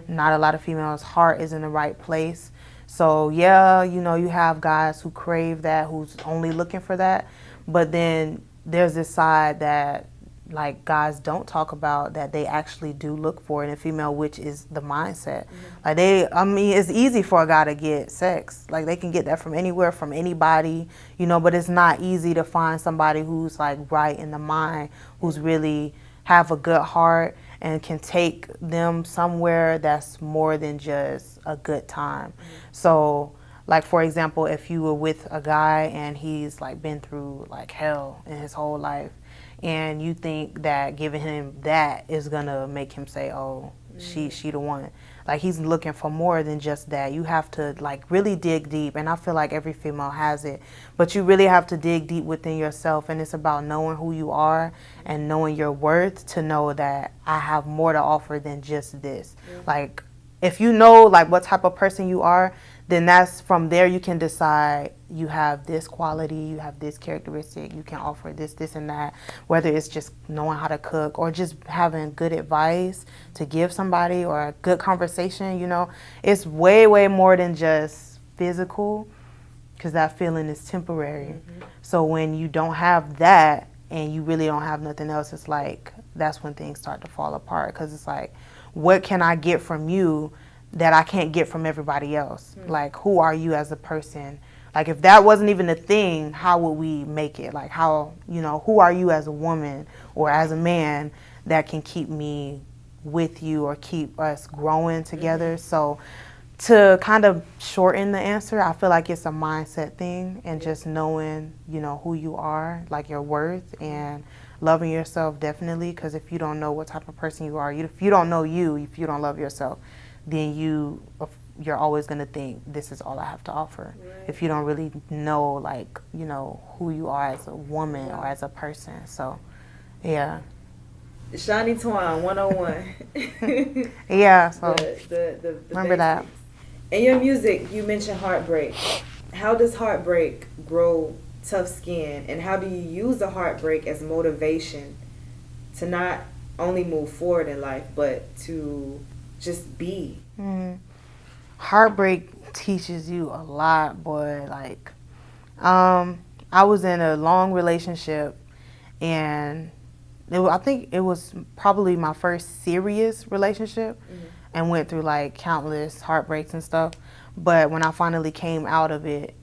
Not a lot of females' heart is in the right place. So yeah, you know, you have guys who crave that, who's only looking for that, but then there's this side that like guys don't talk about that they actually do look for in a female, which is the mindset. Like I mean, it's easy for a guy to get sex. Like they can get that from anywhere, from anybody, you know, but it's not easy to find somebody who's like right in the mind, who's really have a good heart and can take them somewhere that's more than just a good time. So like, for example, if you were with a guy and he's like been through like hell in his whole life, and you think that giving him that is gonna make him say, oh, she the one. Like he's looking for more than just that. You have to like really dig deep, and I feel like every female has it, but you really have to dig deep within yourself, and it's about knowing who you are and knowing your worth to know that I have more to offer than just this. Like if you know like what type of person you are, then that's from there you can decide you have this quality, you have this characteristic, you can offer this, this, and that, whether it's just knowing how to cook or just having good advice to give somebody or a good conversation, you know. It's way, way more than just physical, because that feeling is temporary. So when you don't have that and you really don't have nothing else, it's like that's when things start to fall apart, because it's like, what can I get from you that I can't get from everybody else? Like, who are you as a person? Like, if that wasn't even a thing, how would we make it? Like, how, you know, who are you as a woman or as a man that can keep me with you or keep us growing together? So to kind of shorten the answer, I feel like it's a mindset thing, and just knowing, you know, who you are, like your worth, and loving yourself definitely, because if you don't know what type of person you are, if you don't know you, if you don't love yourself, then you're always going to think this is all I have to offer. If you don't really know, like, you know, who you are as a woman or as a person. So, yeah. Shani Toin 101. Yeah, so the remember that. In your music, you mentioned heartbreak. How does heartbreak grow tough skin, and how do you use the heartbreak as motivation to not only move forward in life, but to just be? Heartbreak teaches you a lot, boy. Like, I was in a long relationship, and I think it was probably my first serious relationship, and went through like countless heartbreaks and stuff. But when I finally came out of it,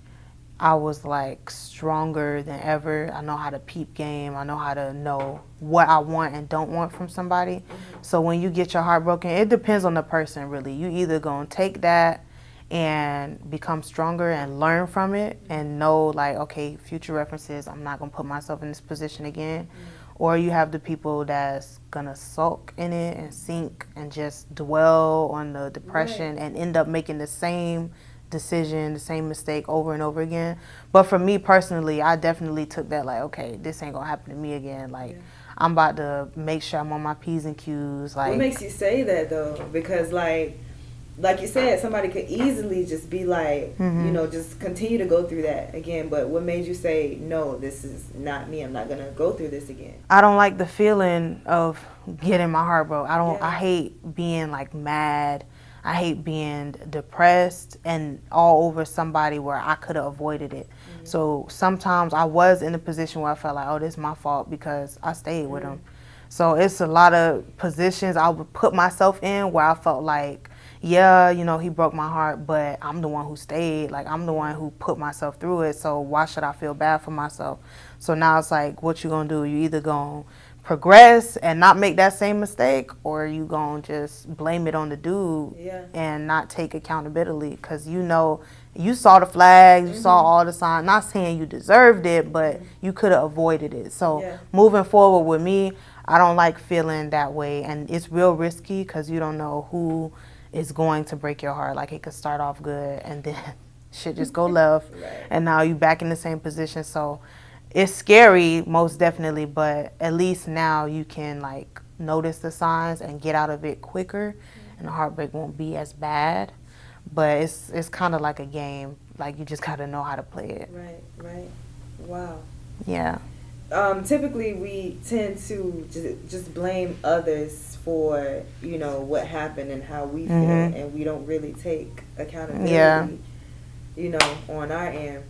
I was like stronger than ever. I know how to peep game. I know how to know what I want and don't want from somebody. So when you get your heart broken, it depends on the person, really. You either gonna take that and become stronger and learn from it and know, like, okay, future references, I'm not gonna put myself in this position again. Or you have the people that's gonna sulk in it and sink and just dwell on the depression and end up making the same decision, the same mistake over and over again. But for me personally, I definitely took that like, okay, this ain't gonna happen to me again. Like, I'm about to make sure I'm on my P's and Q's. Like, what makes you say that though? Because like you said, somebody could easily just be like, you know, just continue to go through that again. But what made you say, no, this is not me, I'm not gonna go through this again? I don't like the feeling of getting my heart broke. I hate being like mad. I hate being depressed and all over somebody where I could have avoided it. So sometimes I was in a position where I felt like, oh, this is my fault because I stayed with him. So it's a lot of positions I would put myself in where I felt like, yeah, you know, he broke my heart, but I'm the one who stayed. Like, I'm the one who put myself through it. So why should I feel bad for myself? So now it's like, what you gonna do? You either gonna progress and not make that same mistake, or you gonna just blame it on the dude and not take accountability, because you know you saw the flags, you saw all the signs. Not saying you deserved it, but you could have avoided it. So moving forward with me, I don't like feeling that way, and it's real risky because you don't know who is going to break your heart. Like, it could start off good and then shit just go left, and now you back in the same position. So it's scary, most definitely, but at least now you can like notice the signs and get out of it quicker, and the heartbreak won't be as bad. But it's kind of like a game. Like, you just gotta know how to play it. Right. Wow. Yeah. Typically, we tend to just blame others for, what happened and how we feel, and we don't really take accountability, on our end.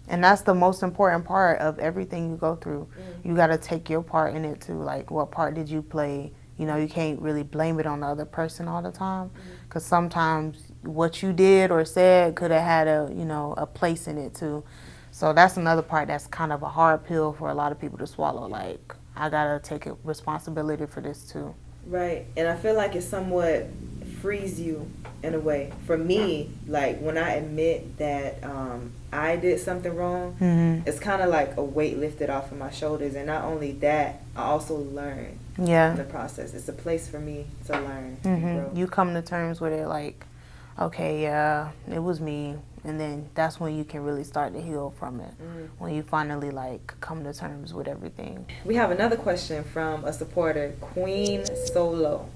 And that's the most important part of everything you go through. You got to take your part in it too. Like, what part did you play? You can't really blame it on the other person all the time, because sometimes what you did or said could have had a place in it too. So that's another part that's kind of a hard pill for a lot of people to swallow. Like, I got to take responsibility for this too. Right. And I feel like it somewhat frees you in a way. For me, like, when I admit that I did something wrong, it's kind of like a weight lifted off of my shoulders. And not only that, I also learn in the process. It's a place for me to learn. And grow. You come to terms with it like, okay, yeah, it was me. And then that's when you can really start to heal from it. When you finally, like, come to terms with everything. We have another question from a supporter, Queen Solo.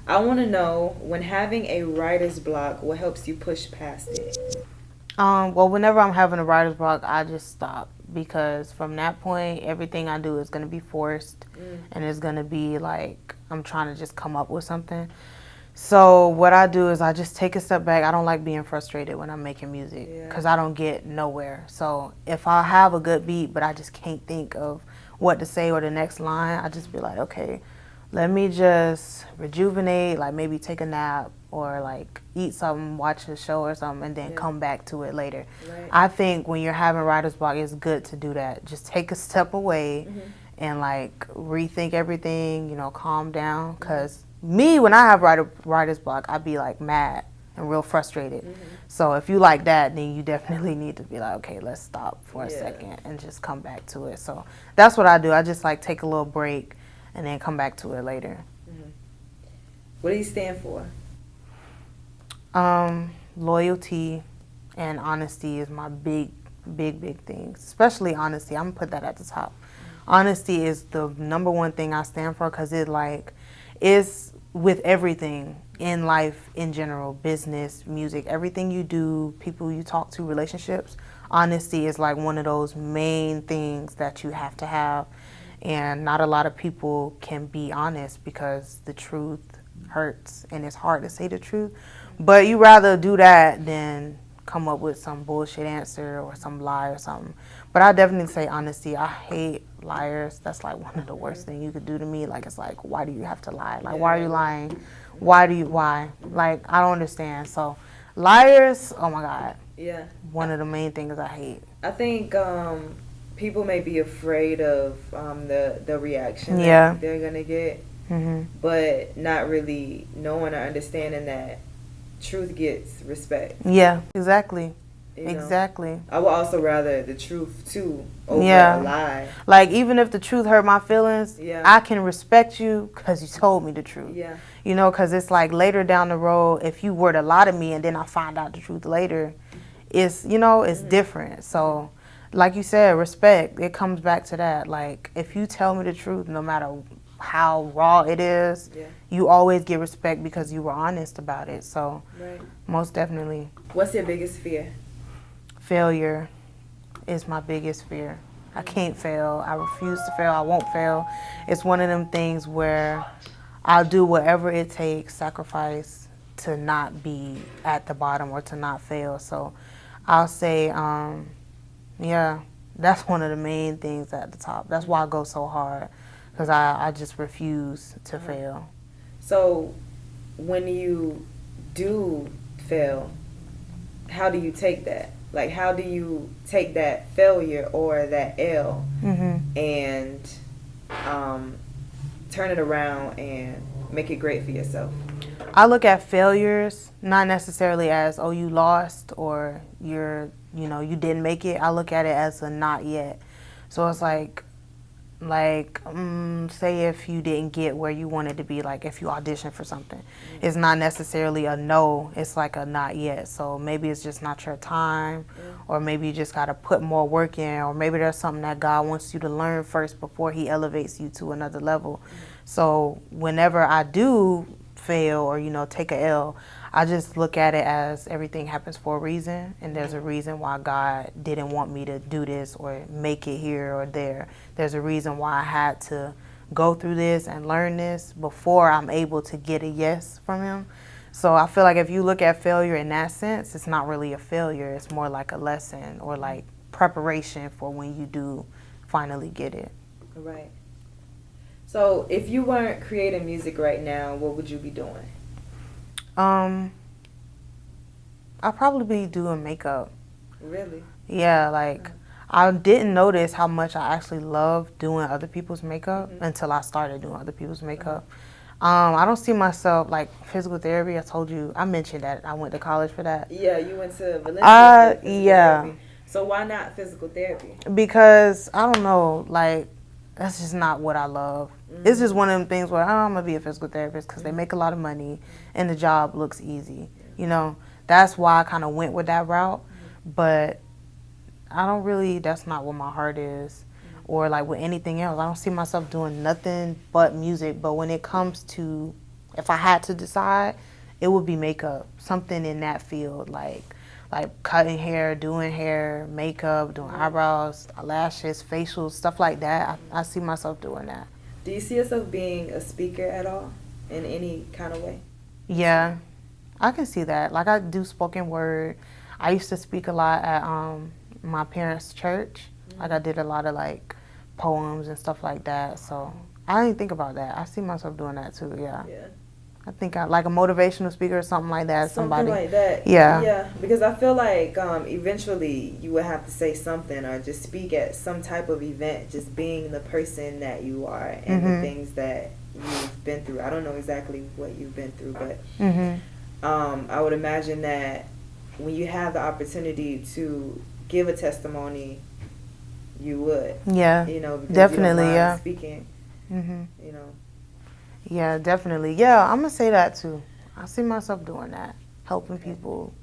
I want to know, when having a writer's block, what helps you push past it? Well, whenever I'm having a writer's block, I just stop, because from that point, everything I do is going to be forced, and it's going to be like I'm trying to just come up with something. So what I do is I just take a step back. I don't like being frustrated when I'm making music, because I don't get nowhere. So if I have a good beat, but I just can't think of what to say or the next line, I just be like, okay, let me just rejuvenate, like maybe take a nap or like eat something, watch a show or something, and then come back to it later. Right. I think when you're having writer's block, it's good to do that. Just take a step away and like rethink everything, calm down. Because me, when I have writer's block, I be like mad and real frustrated. So if you like that, then you definitely need to be like, okay, let's stop for a second and just come back to it. So that's what I do. I just like take a little break and then come back to it later. What do you stand for? Loyalty and honesty is my big things. Especially honesty. I'm gonna put that at the top. Honesty is the number one thing I stand for, because it like is with everything in life in general, business, music, everything you do, people you talk to, relationships. Honesty is like one of those main things that you have to have. And not a lot of people can be honest, because the truth hurts and it's hard to say the truth. But you rather do that than come up with some bullshit answer or some lie or something. But I definitely say honesty. I hate liars. That's like one of the worst things you could do to me. Like, it's like, why do you have to lie? Like, why are you lying? Why? Like, I don't understand. So liars, oh my God. Yeah. One of the main things I hate. I think people may be afraid of the reaction that they're going to get, but not really knowing or understanding that truth gets respect. Yeah, exactly. Exactly. I would also rather the truth too over a lie. Like, even if the truth hurt my feelings, I can respect you because you told me the truth. Yeah. Because it's like later down the road, if you were to lie to me and then I find out the truth later, it's, it's different. So, like you said, respect, it comes back to that. Like, if you tell me the truth, no matter how raw it is, you always get respect because you were honest about it. So, most definitely. What's your biggest fear? Failure is my biggest fear. I can't fail. I refuse to fail. I won't fail. It's one of them things where I'll do whatever it takes, sacrifice, to not be at the bottom or to not fail. So I'll say, that's one of the main things at the top. That's why I go so hard, because I just refuse to fail. So when you do fail, how do you take that? Like, how do you take that failure or that L and turn it around and make it great for yourself? I look at failures not necessarily as, oh, you lost or you didn't make it. I look at it as a not yet. So it's like say if you didn't get where you wanted to be, like if you audition for something, it's not necessarily a no, it's like a not yet. So maybe it's just not your time, or maybe you just got to put more work in, or maybe there's something that God wants you to learn first before he elevates you to another level. So whenever I do fail or take a L, I just look at it as everything happens for a reason, and there's a reason why God didn't want me to do this or make it here or there. There's a reason why I had to go through this and learn this before I'm able to get a yes from him. So I feel like if you look at failure in that sense, it's not really a failure. It's more like a lesson or like preparation for when you do finally get it. Right. So if you weren't creating music right now, what would you be doing? I'll probably be doing makeup. Really? Yeah, like I didn't notice how much I actually love doing other people's makeup until I started doing other people's makeup. I don't see myself like physical therapy. I told you, I mentioned that I went to college for that. Yeah, you went to Valencia. Yeah. Therapy. So why not physical therapy? Because I don't know, like that's just not what I love. It's just one of them things where I'm gonna be a physical therapist because they make a lot of money and the job looks easy. You know, that's why I kind of went with that route. But I don't really. That's not what my heart is. Or like with anything else, I don't see myself doing nothing but music. But when it comes to, if I had to decide, it would be makeup, something in that field, like cutting hair, doing hair, makeup, doing eyebrows, lashes, facials, stuff like that. I see myself doing that. Do you see yourself being a speaker at all, in any kind of way? Yeah, I can see that. Like I do spoken word. I used to speak a lot at my parents' church. Like I did a lot of like poems and stuff like that. So I didn't think about that. I see myself doing that too. Yeah. I think I like a motivational speaker or something like that. Something like that. Yeah. Yeah. Because I feel like eventually you would have to say something or just speak at some type of event. Just being the person that you are and the things that you've been through. I don't know exactly what you've been through, but I would imagine that when you have the opportunity to give a testimony, you would. Yeah. You know, because definitely. you don't mind Yeah. speaking. You know. Yeah, definitely. Yeah, I'm gonna say that too. I see myself doing that, helping people.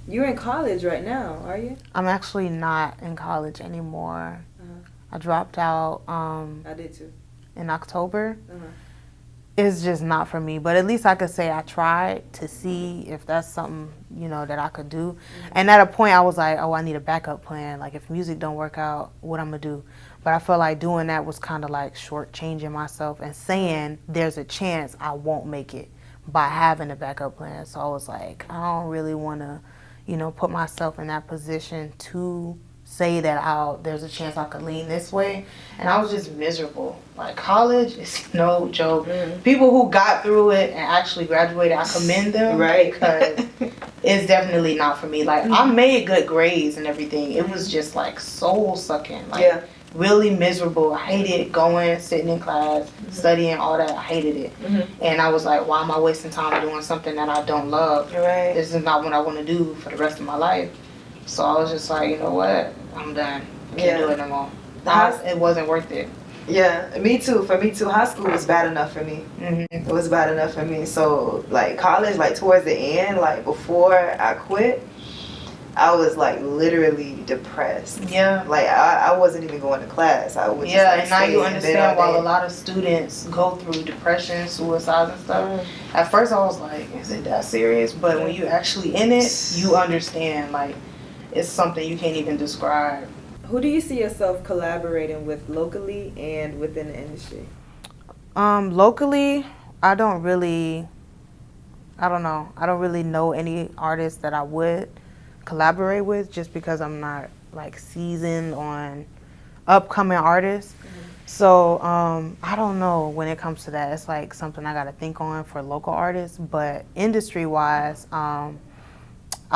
You're in college right now, are you? I'm actually not in college anymore. I dropped out. I did too. In October. It's just not for me, but at least I could say I tried to see if that's something, you know, that I could do. And at a point I was like, oh, I need a backup plan. Like if music don't work out, what I'm gonna do? But I felt like doing that was kind of like shortchanging myself and saying there's a chance I won't make it by having a backup plan. So I was like, I don't really want to, you know, put myself in that position to say that there's a chance I could lean this way. And I was just miserable. Like college is no joke. People who got through it and actually graduated, I commend them. Right. Because it's definitely not for me. Like I made good grades and everything. It was just like soul sucking. Like really miserable. I hated going, sitting in class, studying, all that. I hated it. And I was like, why am I wasting time doing something that I don't love? This is not what I want to do for the rest of my life. So I was just like, you know what? I'm done. Can't do it no more. It wasn't worth it. Yeah, me too. For me too, high school was bad enough for me. It was bad enough for me. So like college, like towards the end, like before I quit, I was like literally depressed. Yeah. Like I wasn't even going to class. I was just, like, and now you understand why a lot of students go through depression, suicides and stuff. At first I was like, is it that serious? But when you actually in it, you understand like it's something you can't even describe. Who do you see yourself collaborating with locally and within the industry? Locally, I don't really know any artists that I would collaborate with just because I'm not like seasoned on upcoming artists. So I don't know when it comes to that. It's like something I got to think on for local artists. But industry wise, I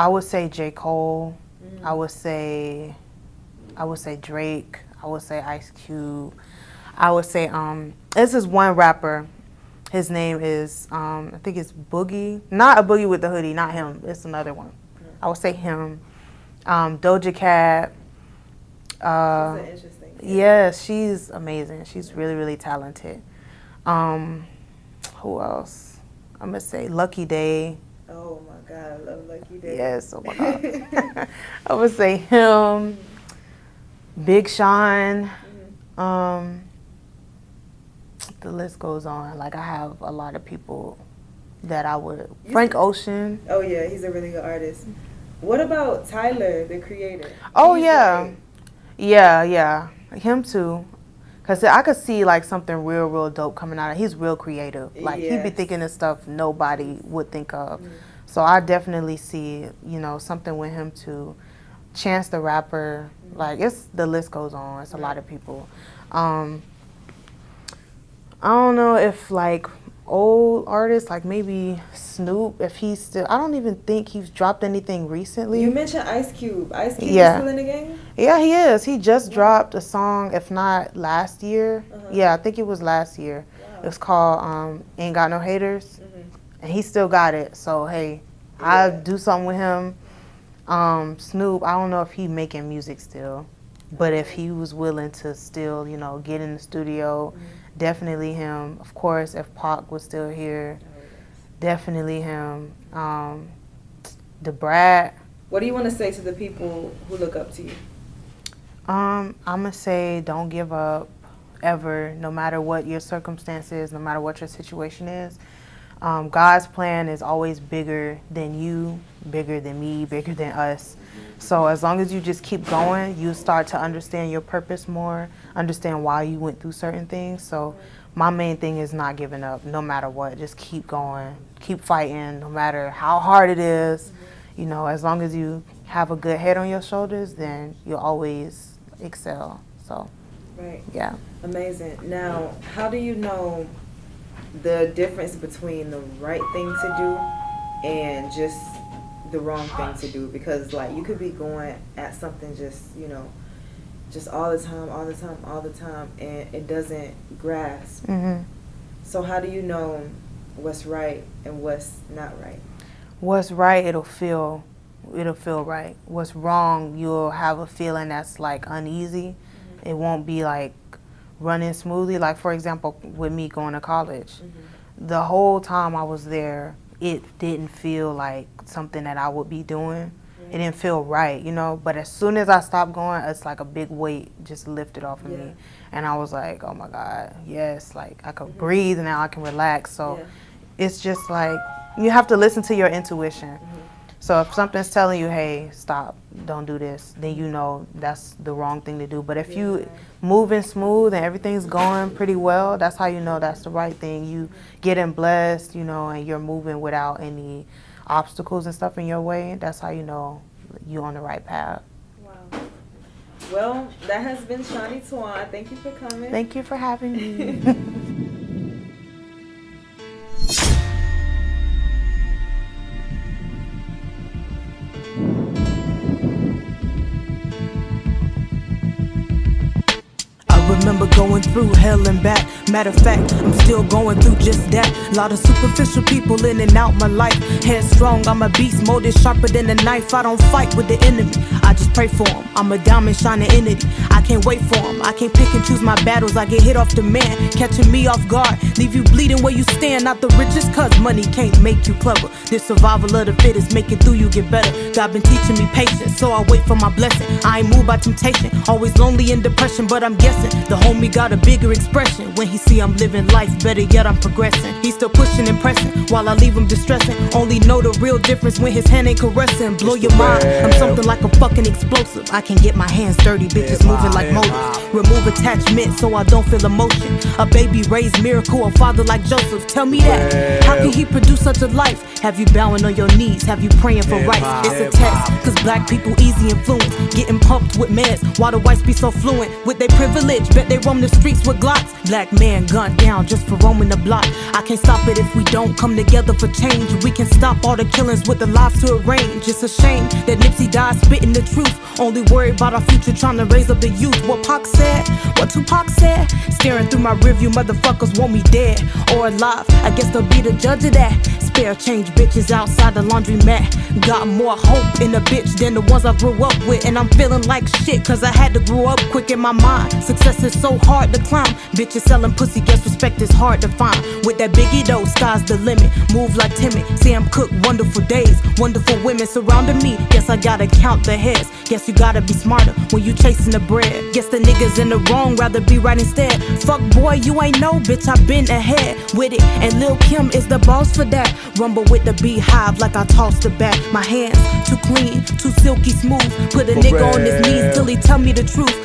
would say J. Cole. I would say Drake. I would say Ice Cube. I would say this is one rapper. His name is I think it's Boogie. Not a Boogie with the hoodie. Not him. It's another one. I would say him. Doja Cat. She's interesting. Yeah, she's amazing. She's really, really talented. Who else? I'm gonna say Lucky Day. Oh my God, I love Lucky Day. Yes, oh my God. I would say him, Big Sean. The list goes on. Like I have a lot of people that I would. Frank Ocean. Oh yeah, he's a really good artist. What about Tyler, the creator? Oh He's yeah, like- yeah, him too. Cause I could see like something real dope coming out of. He's real creative. Like he'd be Yes. thinking of stuff nobody would think of. So I definitely see, something with him too. Chance the Rapper, like the list goes on. It's a lot of people. I don't know if like old artists, like maybe Snoop, if he's still. I don't even think he's dropped anything recently. You mentioned Ice Cube. Ice Cube Yeah. is still in the game? Yeah, he is. He just dropped a song, if not last year. Uh-huh. Yeah, I think it was last year. Wow. It was called Ain't Got No Haters. Mhm. And he still got it. So, hey, I'll do something with him. Snoop, I don't know if he making music still. But if he was willing to still, get in the studio, definitely him. Of course, if Pac was still here, definitely him. The Brat. What do you want to say to the people who look up to you? I'm gonna say don't give up ever, no matter what your circumstances, no matter what your situation is. God's plan is always bigger than you, bigger than me, bigger than us. So as long as you just keep going, you start to understand your purpose more, understand why you went through certain things. So my main thing is not giving up, no matter what. Just keep going, keep fighting, no matter how hard it is. As long as you have a good head on your shoulders, then you'll always excel. So, Right. yeah. Amazing. Now, how do you know the difference between the right thing to do and just the wrong thing to do? Because like you could be going at something just all the time and it doesn't grasp. Mhm. So how do you know what's right and what's not right? What's right, it'll feel right. What's wrong, you'll have a feeling that's like uneasy. It won't be like running smoothly. Like for example, with me going to college, the whole time I was there, it didn't feel like something that I would be doing. It didn't feel right, but as soon as I stopped going, it's like a big weight just lifted off of me. And I was like, oh my God, yes, like I could breathe now, I can relax. So it's just like, you have to listen to your intuition. So if something's telling you, hey, stop, don't do this, then that's the wrong thing to do. But if you moving smooth and everything's going pretty well, that's how you know that's the right thing. You getting blessed, and you're moving without any obstacles and stuff in your way. That's how you know you're on the right path. Wow. Well, that has been Shani Toin. Thank you for coming. Thank you for having me. Remember going through hell and back. Matter of fact, I'm still going through just that. Lot of superficial people in and out my life. Headstrong, I'm a beast, molded sharper than a knife. I don't fight with the enemy, I just pray for him. I'm a diamond shining entity, I can't wait for him. I can't pick and choose my battles, I get hit off demand. Catching me off guard, leave you bleeding where you stand. Not the richest, cause money can't make you clever. This survival of the fittest, make it through you get better. God been teaching me patience, so I wait for my blessing. I ain't moved by temptation, always lonely and depression. But I'm guessing the homie got a bigger expression. When he see I'm living life, better yet I'm progressing. He's still pushing and pressing, while I leave him distressing. Only know the real difference when his hand ain't caressing. Blow your mind, I'm something like a fucking explosive. I can get my hands dirty, bitches moving like motors. Remove attachment so I don't feel emotion. A baby raised miracle, a father like Joseph. Tell me that, how can he produce such a life? Have you bowing on your knees, have you praying for rights? It's a test, cause black people easy influence. Getting pumped with meds, why the whites be so fluent with their privilege? Bet they roam the streets with glocks. Black man gunned down just for roaming the block. I can't stop it if we don't come together for change. We can stop all the killings with the lives to arrange. It's a shame that Nipsey died spitting the truth. Only worried about our future, trying to raise up the youth. What Pac said, what Tupac said. Staring through my rearview, motherfuckers want me dead or alive. I guess they'll be the judge of that. Spare change bitches outside the laundromat. Got more hope in a bitch than the ones I grew up with. And I'm feeling like shit, cause I had to grow up quick in my mind. Success is so hard to climb. Bitches selling pussy, guess respect is hard to find. With that biggie though, sky's the limit. Move like timid, Sam Cooke, wonderful days. Wonderful women surrounding me, guess I gotta count the heads. Guess you gotta be smarter when you chasing the bread. Guess the niggas in the wrong, rather be right instead. Fuck boy, you ain't know, bitch, I been ahead with it. And Lil Kim is the boss for that. Rumble with the beehive like I tossed the back. My hands too clean, too silky smooth. Put a nigga on his knees till he tell me the truth.